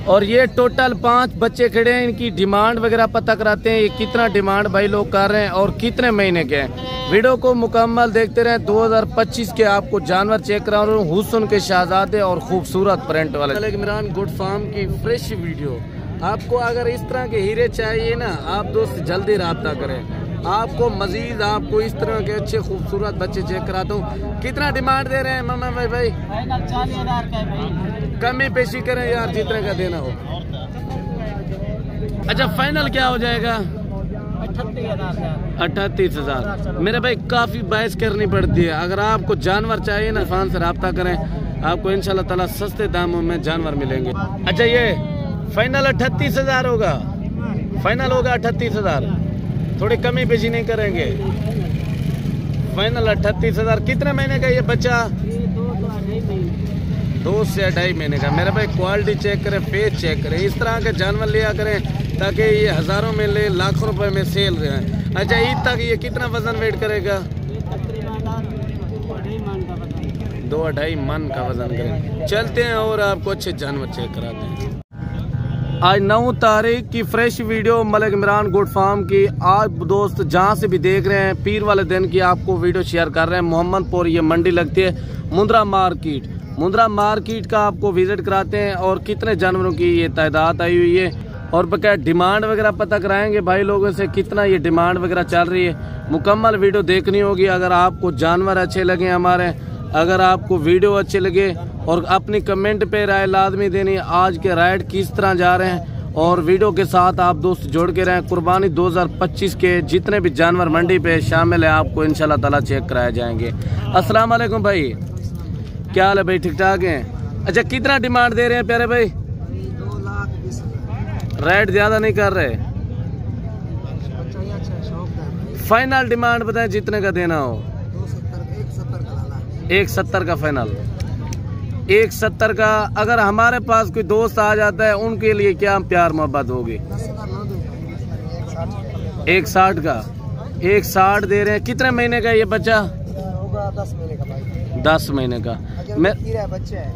और ये टोटल 5 बच्चे खड़े हैं, इनकी डिमांड वगैरह पता कराते हैं, ये कितना डिमांड भाई लोग कर रहे हैं और कितने महीने के हैं। वीडियो को मुकम्मल देखते रहें। 2025 के आपको जानवर चेक करा रहा हूँ, हुस्न के शहजादे और खूबसूरत प्रिंट वाले इमरान गुड फार्म की फ्रेश वीडियो। आपको अगर इस तरह के हीरे चाहिए ना, आप दोस्त जल्दी रब्ता करें। आपको मजीद आपको इस तरह के अच्छे खूबसूरत बच्चे चेक कराता हूँ। कितना डिमांड दे रहे हैं मामा भाई? 40,000 का है भाई। कमी पेशी करें यार, जितने का देना हो। अच्छा फाइनल क्या हो जाएगा? 38,000। मेरे भाई काफी बहस करनी पड़ती है। अगर आपको जानवर चाहिए ना, फान से रब्ता करें, आपको इंशाल्लाह ताला सस्ते दामों में जानवर मिलेंगे। अच्छा ये फाइनल 38,000 होगा, फाइनल होगा 38,000, थोड़ी कमी पेशी नहीं करेंगे। फाइनल 38,000। कितने महीने का ये बच्चा? 2 से 2.5 महीने का। मेरे भाई क्वालिटी चेक करें, फेस चेक करें, इस तरह के जानवर लिया करें ताकि ये हजारों में ले, लाखों रुपए में सेल रहे। अच्छा ईद तक ये कितना वजन वेट करेगा? 2-2.5 मन का वजन करें। चलते हैं और आपको अच्छे जानवर चेक कराते हैं। आज 9 तारीख की fresh video Malik Imran good farm की। आज दोस्त जहां से भी देख रहे हैं, पीर वाले दिन की आपको वीडियो शेयर कर रहे हैं। मोहम्मदपुर ये मंडी लगती है, मुंद्रा मार्केट। मुंद्रा मार्केट का आपको विजिट कराते हैं और कितने जानवरों की ये तादाद आई हुई है और बकाया डिमांड वगैरह पता कराएंगे भाई लोगों से, कितना ये डिमांड वगैरह चल रही है। मुकम्मल वीडियो देखनी होगी। अगर आपको जानवर अच्छे लगे हमारे, अगर आपको वीडियो अच्छे लगे, और अपनी कमेंट पे राय लाजमी देनी, आज के राइड किस तरह जा रहे हैं, और वीडियो के साथ आप दोस्त जोड़ के रहें। कुर्बानी 2025 के जितने भी जानवर मंडी पे शामिल है आपको इंशाल्लाह ताला चेक कराए जाएंगे। अस्सलाम वालेकुम भाई, क्या हाल है भाई? ठीक ठाक हैं? अच्छा कितना डिमांड दे रहे हैं प्यारे भाई? 2,20,000। रेट ज्यादा नहीं कर रहे? फाइनल डिमांड बताएं जितने का देना हो। 170 का फाइनल। 170 का। अगर हमारे पास कोई दोस्त आ जाता है उनके लिए क्या प्यार मोहब्बत होगी? 160 का। 160 दे रहे हैं। कितने महीने का ये बच्चा? 10 महीने का भाई। 10 महीने का। मैं बच्चे हैं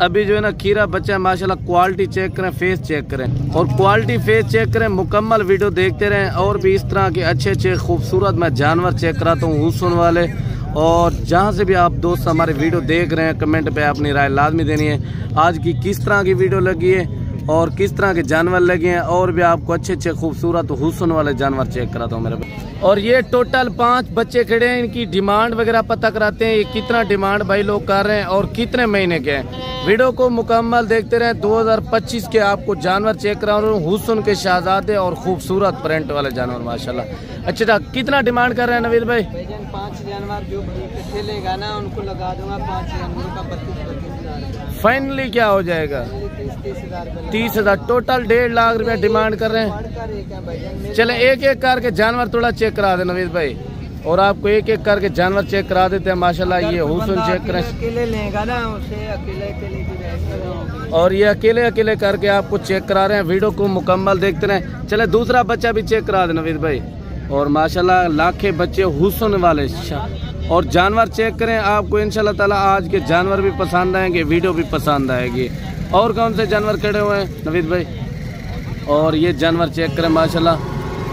अभी जो है ना खीरा बच्चा है माशाल्लाह। क्वालिटी चेक करें, फेस चेक करें, और क्वालिटी फेस चेक करें। मुकम्मल वीडियो देखते रहें और भी इस तरह के अच्छे अच्छे खूबसूरत मैं जानवर चेक कराता हूँ, हुस्न वाले। और जहाँ से भी आप दोस्त हमारे वीडियो देख रहे हैं, कमेंट पे अपनी राय लाजमी देनी है। आज की किस तरह की वीडियो लगी है और किस तरह के जानवर लगे हैं, और भी आपको अच्छे अच्छे खूबसूरत हुस्न वाले जानवर चेक कराता हूँ मेरे भाई। और ये टोटल 5 बच्चे खड़े हैं, इनकी डिमांड वगैरह पता कराते हैं, ये कितना डिमांड भाई लोग कर रहे हैं और कितने महीने के हैं। वीडियो को मुकम्मल देखते रहें। 2025 के आपको जानवर चेक करा रहा हूँ, हुस्न के शहजादे और खूबसूरत प्रिंट वाले जानवर माशाल्लाह। अच्छा कितना डिमांड कर रहे हैं नवीद भाई? 5 जानवर जो खेलेगा ना उनको लगा दूंगा 5 जानवरों का 32,000। फाइनली क्या हो जाएगा? 30,000। टोटल 1.5 लाख रुपया डिमांड कर रहे हैं। चले एक एक करके जानवर थोड़ा चेक करा दे नवीद भाई, और आपको एक एक करके जानवर चेक करा देते हैं माशाल्लाह। ये हुस्न चेक करें। अकेले लेगा ना उसे अकेले की, और ये अकेले अकेले करके आपको चेक करा रहे हैं। वीडियो को मुकम्मल देखते रहें। चले दूसरा बच्चा भी चेक करा दे नवीद भाई। और माशाल्लाह लाखे बच्चे हुस्न वाले और जानवर चेक करें। आपको इंशाल्लाह ताला आज के जानवर भी पसंद आएंगे, वीडियो भी पसंद आएगी। और कौन से जानवर खड़े हुए हैं नवीद भाई? और ये जानवर चेक करें माशाल्लाह,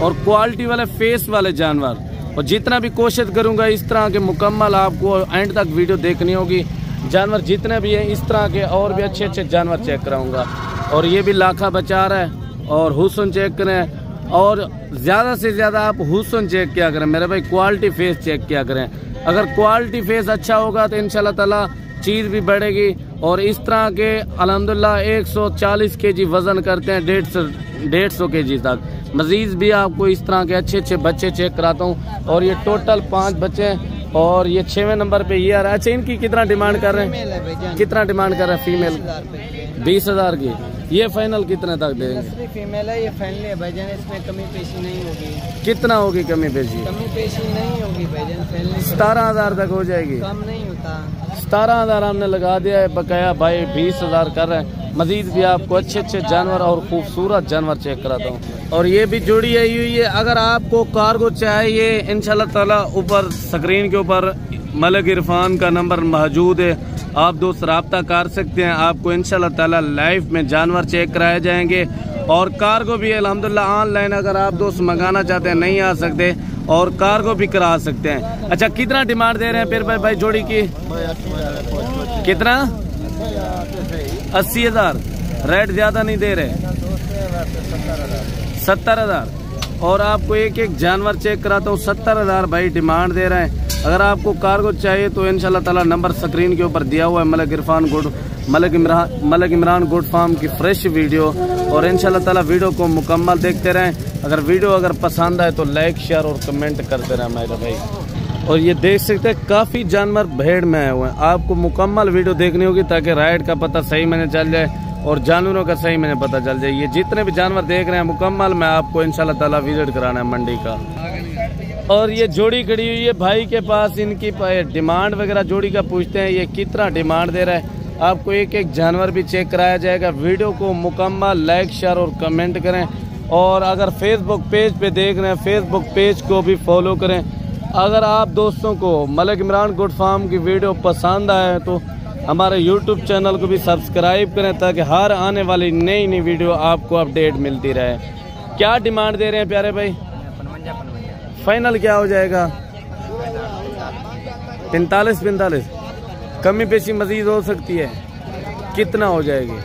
और क्वालिटी वाले फेस वाले जानवर। और जितना भी कोशिश करूंगा इस तरह के मुकम्मल आपको एंड तक वीडियो देखनी होगी। जानवर जितने भी हैं इस तरह के और भी अच्छे अच्छे जानवर चेक कराऊंगा। और ये भी लाखा बचा रहा है। और हुस्न चेक करें, और ज़्यादा से ज़्यादा आप हुस्न चेक किया करें मेरे भाई, क्वालिटी फेस चेक किया करें। अगर क्वालिटी फेस अच्छा होगा तो इंशाल्लाह ताला चीज़ भी बढ़ेगी। और इस तरह के अल्हम्दुलिल्लाह 140 kg वज़न करते हैं, 150 kg तक। मजीद भी आपको इस तरह के अच्छे अच्छे बच्चे चेक कराता हूँ। और ये टोटल 5 बच्चे हैं, और ये 6वें नंबर पे ये आ रहा है। अच्छा इनकी कितना डिमांड कर रहे हैं? कितना डिमांड कर रहे हैं फीमेल? 20,000 की। ये फाइनल कितने तक देंगे? फीमेल है ये फाइनल है भाईजान, इसमें कमी पेशी नहीं होगी। कितना होगी कमी पेशी? कमी पेशी नहीं होगी भाईजान, फाइनल 17,000 तक हो जाएगी। कम नहीं होता। 17,000 हमने लगा दिया है, बकाया भाई 20,000 कर रहे हैं। मजीद भी आपको अच्छे अच्छे जानवर और खूबसूरत जानवर चेक कराता हूँ। और ये भी जोड़ी आई हुई है। अगर आपको कार्गो चाहिए इंशाल्लाह ताला ऊपर स्क्रीन के ऊपर मलिक इरफान का नंबर मौजूद है, आप दोस्त रब्ता कर सकते हैं। आपको इंशाल्लाह ताला लाइव में जानवर चेक कराए जाएंगे और कार्गो भी अल्हम्दुलिल्लाह ऑनलाइन अगर आप दोस्त मंगाना चाहते हैं नहीं आ सकते और कार्गो भी करा सकते हैं। अच्छा कितना डिमांड दे रहे हैं फिर भाई जोड़ी की? कितना? 80,000। रेट ज्यादा नहीं दे रहे? 70,000। और आपको एक एक जानवर चेक कराता हूँ, 70,000 भाई डिमांड दे रहे हैं। अगर आपको कार्गो चाहिए तो इंशाल्लाह ताला नंबर स्क्रीन के ऊपर दिया हुआ है। मलक इमरान गुड फार्म की फ्रेश वीडियो और इंशाल्लाह ताला वीडियो को मुकम्मल देखते रहें। अगर वीडियो पसंद आए तो लाइक शेयर और कमेंट करते रहें मेरे भाई। और ये देख सकते हैं काफी जानवर भेड़ में आए हुए हैं। आपको मुकम्मल वीडियो देखनी होगी ताकि राइड का पता सही मैंने चल जाए और जानवरों का सही मैंने पता चल जाए। ये जितने भी जानवर देख रहे हैं मुकम्मल मैं आपको इंशाल्लाह ताला विजिट कराना है मंडी का। और ये जोड़ी खड़ी हुई है भाई के पास, इनकी डिमांड वगैरह जोड़ी का पूछते हैं ये कितना डिमांड दे रहा है। आपको एक एक जानवर भी चेक कराया जाएगा। वीडियो को मुकम्मल लाइक शेयर और कमेंट करें। और अगर फेसबुक पेज पे देख रहे हैं फेसबुक पेज को भी फॉलो करें। अगर आप दोस्तों को मलक इमरान गुड फार्म की वीडियो पसंद आए तो हमारे यूट्यूब चैनल को भी सब्सक्राइब करें ताकि हर आने वाली नई वीडियो आपको अपडेट मिलती रहे। क्या डिमांड दे रहे हैं प्यारे भाई? फाइनल क्या हो जाएगा? 45 कमी पेशी मजीद हो सकती है? कितना हो जाएगी?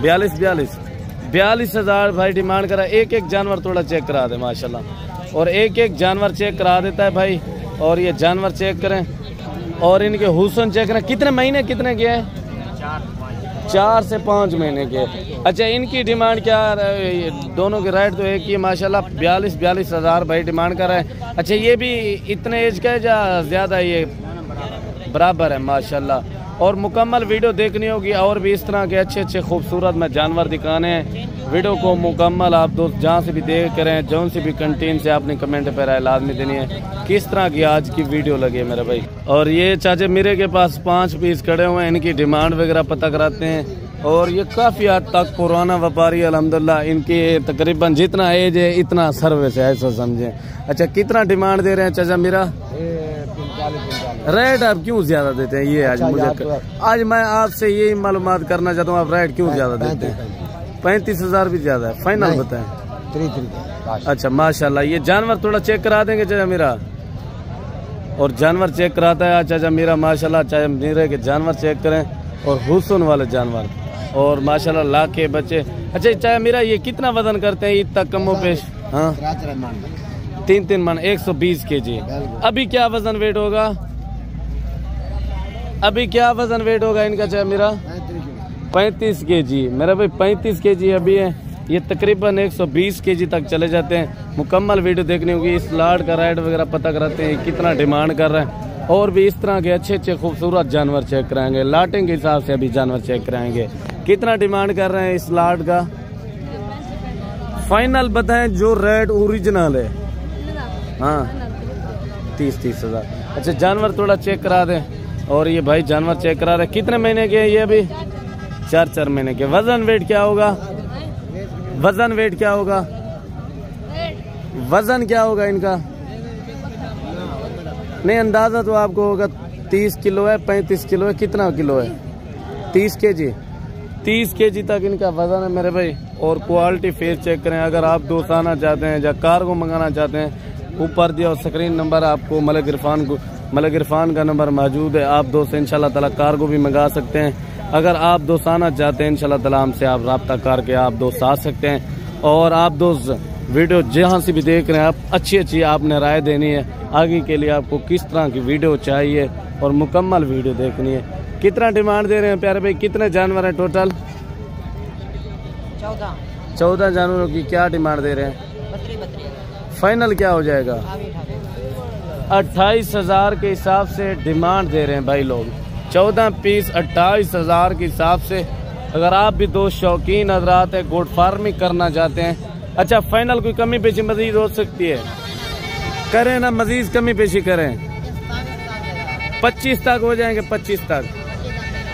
42,000 भाई डिमांड करा। एक एक जानवर थोड़ा चेक करा दे माशाल्लाह। और एक एक जानवर चेक करा देता है भाई। और ये जानवर चेक करें और इनके हुसन चेक करें। कितने महीने कितने के हैं? 4 से 5 महीने के। अच्छा इनकी डिमांड क्या? दोनों के राइट तो एक ही माशाल्लाह। 42,000 भाई डिमांड कर रहा है। अच्छा ये भी इतने एज का है या ज्यादा? ये बराबर है माशाल्लाह। और मुकम्मल वीडियो देखनी होगी और भी इस तरह के अच्छे खूबसूरत में जानवर दिखाने हैं। वीडियो को मुकम्मल आप दोस्त जहाँ से भी देख करें जौन से भी कंटेंट से आपने कमेंट पर राय लाजमी देनी है किस तरह की आज की वीडियो लगी है मेरे भाई। और ये चाचा मेरे के पास 5 पीस खड़े हुए हैं, इनकी डिमांड वगैरह पता कराते हैं। और ये काफ़ी हद तक पुराना व्यापारी अल्हम्दुलिल्लाह। इनकी तकरीबन जितना एज है इतना सर्विस है ऐसा समझें। अच्छा कितना डिमांड दे रहे हैं चाचा मेरा? रेट आप क्यों ज्यादा देते हैं? ये आज मैं आपसे यही मालूमात करना चाहता हूँ, आप रेट क्यों ज्यादा देते हैं? 35,000 भी ज्यादा है। फाइनल बताएं। अच्छा माशाल्लाह। ये जानवर थोड़ा चेक करा देंगे चाचा मेरा? और जानवर चेक कराता है चाचा मेरा माशाल्लाह। चाचा मेरे के जानवर चेक करें और हुस्न वाले जानवर और माशाल्लाह लाख के बच्चे। अच्छा चाचा मेरा ये कितना वजन करते हैं इतना कमो पेश? हाँ 3 मन 120 kg। अभी क्या वजन वेट होगा? अभी क्या वजन वेट होगा इनका चाहे मेरा? 35 kg मेरा भाई। 35 kg अभी है। ये तकरीबन 120 kg तक चले जाते हैं। मुकम्मल वीडियो देखनी होगी। इस लाड का राइड वगैरह पता कराते हैं कितना डिमांड कर रहे हैं। और भी इस तरह के अच्छे खूबसूरत जानवर चेक कराएंगे। लाटिंग के हिसाब से अभी जानवर चेक कराएंगे। कितना डिमांड कर रहे हैं इस लाड का? फाइनल बताएं जो रेट ओरिजिनल है। हाँ 30,000। अच्छा जानवर थोड़ा चेक करा दें। और ये भाई जानवर चेक करा रहे। कितने महीने के? ये अभी 4 महीने के। वजन वेट क्या होगा? वजन वेट क्या होगा? वजन क्या होगा इनका? नहीं अंदाजा तो आपको होगा। 30 किलो है, 35 किलो है, कितना किलो है? 30 kg। 30 kg तक इनका वजन है मेरे भाई। और क्वालिटी फेस चेक करें। अगर आप दोस्त आना चाहते हैं या कार्गो मंगाना चाहते हैं ऊपर दिया और स्क्रीन नंबर आपको मलक इरफान का नंबर मौजूद है। आप दोस्त इंशाल्लाह ताला कार्गो भी मंगा सकते हैं। अगर आप दोस्त आना चाहते हैं इंशाल्लाह ताला हमसे आप रब्ता करके आप दोस्त आ सकते हैं। और आप दोस्त वीडियो जहाँ से भी देख रहे हैं आप अच्छी आपने राय देनी है आगे के लिए आपको किस तरह की वीडियो चाहिए और मुकम्मल वीडियो देखनी है। कितना डिमांड दे रहे हैं प्यारे भाई? कितने जानवर हैं टोटल? 14 जानवरों की क्या डिमांड दे रहे हैं? फाइनल क्या हो जाएगा? 28,000 के हिसाब से डिमांड दे रहे हैं भाई लोग। 14 पीस 28,000 के हिसाब से। अगर आप भी दोस्त शौकीन हजरात है गोट फार्मिंग करना चाहते हैं। अच्छा फाइनल कोई कमी पेशी मजीद हो सकती है? करें ना मजीद कमी पेशी करें। 25 तक हो जाएंगे। 25 तक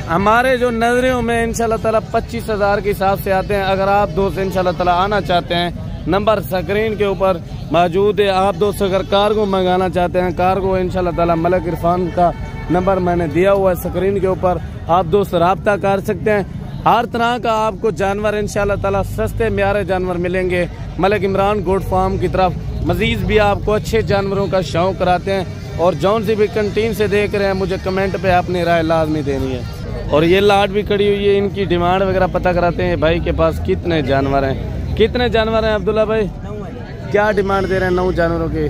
हमारे जो नजरियों में इंशाल्लाह ताला 25,000 के हिसाब से आते हैं। अगर आप दोस्त इंशाल्लाह ताला आना चाहते हैं नंबर स्क्रीन के ऊपर मौजूद है। आप दोस्त अगर कार्गो मंगाना चाहते हैं, कार्गो इंशाल्लाह ताला मलिक इरफान का नंबर मैंने दिया हुआ है स्क्रीन के ऊपर, आप दोस्त राब्ता कर सकते हैं। हर तरह का आपको जानवर इंशाल्लाह ताला सस्ते म्यारे जानवर मिलेंगे मलिक इमरान गोट फार्म की तरफ। मजीद भी आपको अच्छे जानवरों का शौक कराते हैं। और जौन सी भी कंटीन से देख रहे हैं, मुझे कमेंट पे अपनी राय लाजमी देनी है। और ये लाट भी खड़ी हुई है, इनकी डिमांड वगैरह पता कराते हैं भाई के पास कितने जानवर हैं। कितने जानवर हैं अब्दुल्ला भाई? क्या डिमांड दे रहे हैं 9 जानवरों के?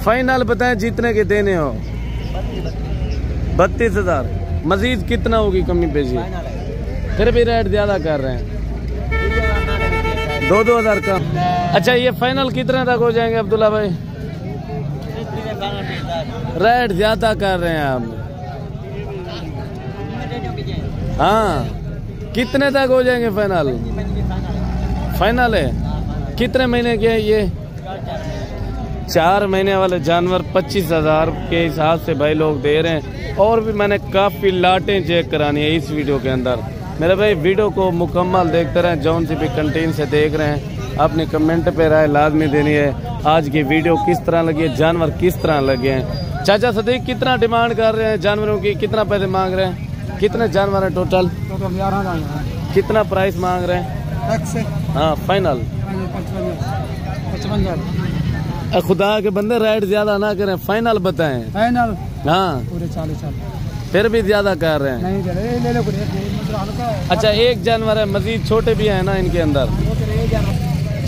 फाइनल बताएं जितने के देने हो। 32,000। मजीद कितना होगी कमी पेशी? फिर भी रेट ज्यादा कर रहे हैं, 2-2 हज़ार कम। अच्छा ये फाइनल कितने तक हो जाएंगे अब्दुल्ला भाई? रेट ज्यादा कर रहे हैं आप। हाँ कितने तक हो जाएंगे फाइनल? फाइनल है। कितने महीने के है ये? 4 महीने वाले जानवर 25,000 के हिसाब से भाई लोग दे रहे हैं। और भी मैंने काफी लाटें चेक करानी है इस वीडियो के अंदर। मेरे भाई वीडियो को मुकम्मल देखते रहें। जौन सी भी कंटेंट से देख रहे हैं, अपनी कमेंट पे राय लाजमी देनी है। आज की वीडियो किस तरह लगी है, जानवर किस तरह लगे हैं। चाचा सदीक कितना डिमांड कर रहे हैं जानवरों की? कितना पैसे मांग रहे हैं? कितने जानवर हैं टोटल? 11 जानवर। कितना प्राइस मांग रहे हैं? हाँ फाइनल 55,000। खुदा के बंदे रेट ज्यादा ना करें, फाइनल बताएं। फाइनल हाँ पूरे 40। फिर भी ज्यादा कर रहे हैं। नहीं दे रहे, ले लो कुछ। अच्छा एक जानवर है, मजीद छोटे भी हैं ना इनके अंदर?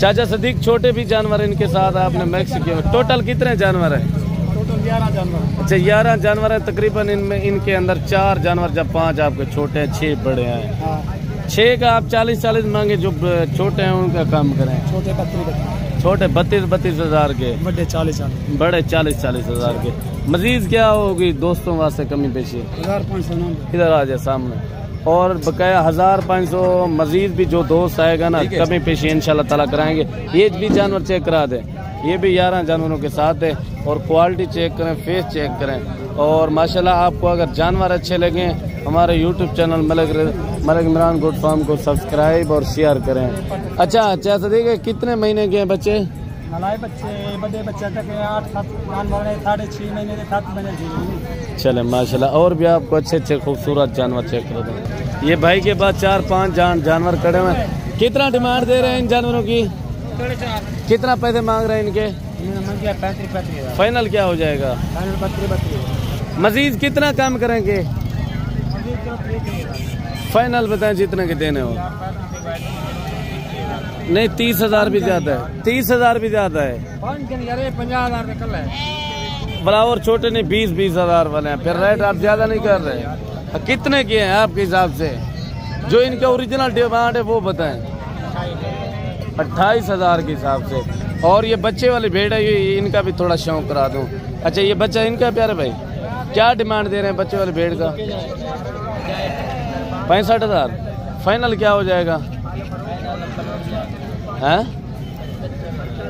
चाचा सदीक छोटे भी जानवर इनके साथ आपने मिक्स किए। टोटल कितने जानवर है? टोटल 11 जानवर। अच्छा 11 जानवर है तकरीबन। इनमें इनके अंदर 4 जानवर, जब 5 आपके छोटे हैं, 6 बड़े हैं। 6 का आप 40 मांगे, जो छोटे हैं उनका कम करें। छोटे 32 हज़ार के, बड़े 40। बड़े 40 हज़ार के। मजीद क्या होगी दोस्तों वास्ते कमी पेशी? 1500। इधर आ जाए सामने। और बकाया 1500 मजीद भी जो दोस्त आएगा ना, कमी पेशी इंशाल्लाह ताला कराएंगे। ये भी जानवर चेक करा दे, ये भी 11 जानवरों के साथ है। और क्वालिटी चेक करें, फेस चेक करें। और माशाल्लाह आपको अगर जानवर अच्छे लगे, हमारे YouTube channel Malik Imran goat farm को सब्सक्राइब और शेयर करें। अच्छा अच्छा देखिए कितने महीने के हैं बच्चे? मलाई बच्चे, बड़े बच्चे तक 8-7 साढ़े 6 महीने के 7 महीने। चले माशाल्लाह। और भी आपको अच्छे खूबसूरत जानवर चेक कर दें। ये भाई के पास 4-5 जानवर खड़े हुए हैं। कितना डिमांड दे रहे हैं इन जानवरों की? कितना पैसे मांग रहे हैं इनके? 35,000। फाइनल क्या हो जाएगा? 32,000। मजीद कितना कम करेंगे? फाइनल बताएं जितने के देने हो। नहीं 30,000 भी ज्यादा है। 30,000 भी ज्यादा है। 50,000 कल है। बड़ा और छोटे नहीं 20-20 हज़ार वाले हैं। फिर रेट आप ज्यादा नहीं कर रहे। कितने के हैं आपके हिसाब से? जो इनका ओरिजिनल डिमांड है वो बताएं। 28,000 के हिसाब से। और ये बच्चे वाली भेड़ है, ये इनका भी थोड़ा शौक करा दूं। अच्छा ये बच्चा इनका प्यारे भाई क्या डिमांड दे रहे हैं बच्चे वाली भेड़ का? 65,000। फाइनल क्या हो जाएगा? हैं?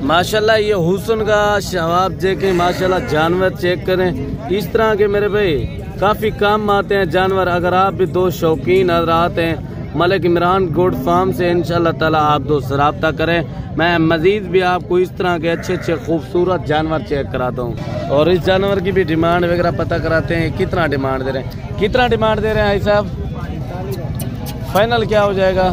माशाल्लाह ये हुस्न का शवाब देखें, माशाल्लाह जानवर चेक करें। इस तरह के मेरे भाई काफी काम आते हैं जानवर। अगर आप भी दो शौकीन हज़रात हैं मलिक इमरान गोट फार्म से, इंशाल्लाह ताला आप दोस्त राब्ता करें। मैं मजीद भी आपको इस तरह के अच्छे खूबसूरत जानवर चेक कराता हूँ। और इस जानवर की भी डिमांड वगैरह पता कराते हैं। कितना डिमांड दे रहे हैं? कितना डिमांड दे रहे हैं भाई साहब? फाइनल क्या हो जाएगा?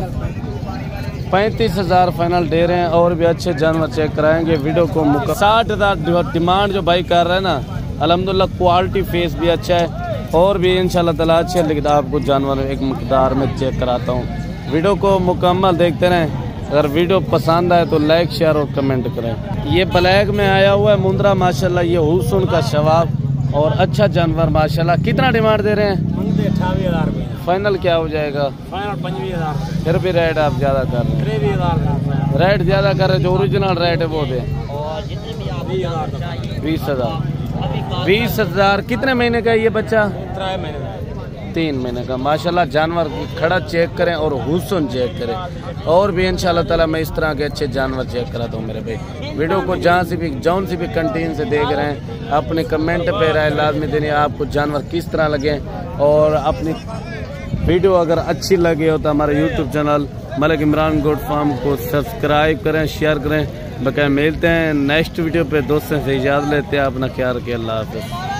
35,000 फाइनल दे रहे हैं। और भी अच्छे जानवर चेक कराएंगे। वीडियो को 60,000 डिमांड जो भाई कर रहे हैं ना, अल्हम्दुलिल्लाह क्वालिटी फेस भी अच्छा है। और भी इंशाल्लाह ताला अच्छे लिखता आपको जानवर एक मकदार में चेक कराता हूँ। वीडियो को मुकम्मल देखते रहें। अगर वीडियो पसंद आए तो लाइक शेयर और कमेंट करें। ये ब्लैक में आया हुआ है मुंद्रा, माशाल्लाह ये हुस्न का शवाब और अच्छा जानवर माशाल्लाह। कितना डिमांड दे रहे हैं? 28,000। फाइनल क्या हो जाएगा? फाइनल 25,000। फिर भी रेट आप ज्यादा कर रहे हैं। 23,000 रेट ज्यादा कर रहे हैं। जो ओरिजिनल रेट है वो दे। 20,000। 20,000। कितने महीने का है ये बच्चा? 3 महीने का। माशाल्लाह जानवर खड़ा चेक करें और हुस्न चेक करें। और भी इंशाल्लाह ताला मैं इस तरह के अच्छे जानवर चेक कराता हूँ मेरे भाई। वीडियो को जहाँ से भी जौन सी भी कंटेंट से देख रहे हैं, अपने कमेंट पे राय लाजमी देनी है आपको जानवर किस तरह लगे। और अपनी वीडियो अगर अच्छी लगे हो तो हमारे YouTube channel Malik Imran goat farm को सब्सक्राइब करें, शेयर करें। बकाया मिलते हैं नेक्स्ट वीडियो पे, दोस्तों से इजाज़त लेते हैं, अपना ख्याल रखिए, अल्लाह हाफ़िज़।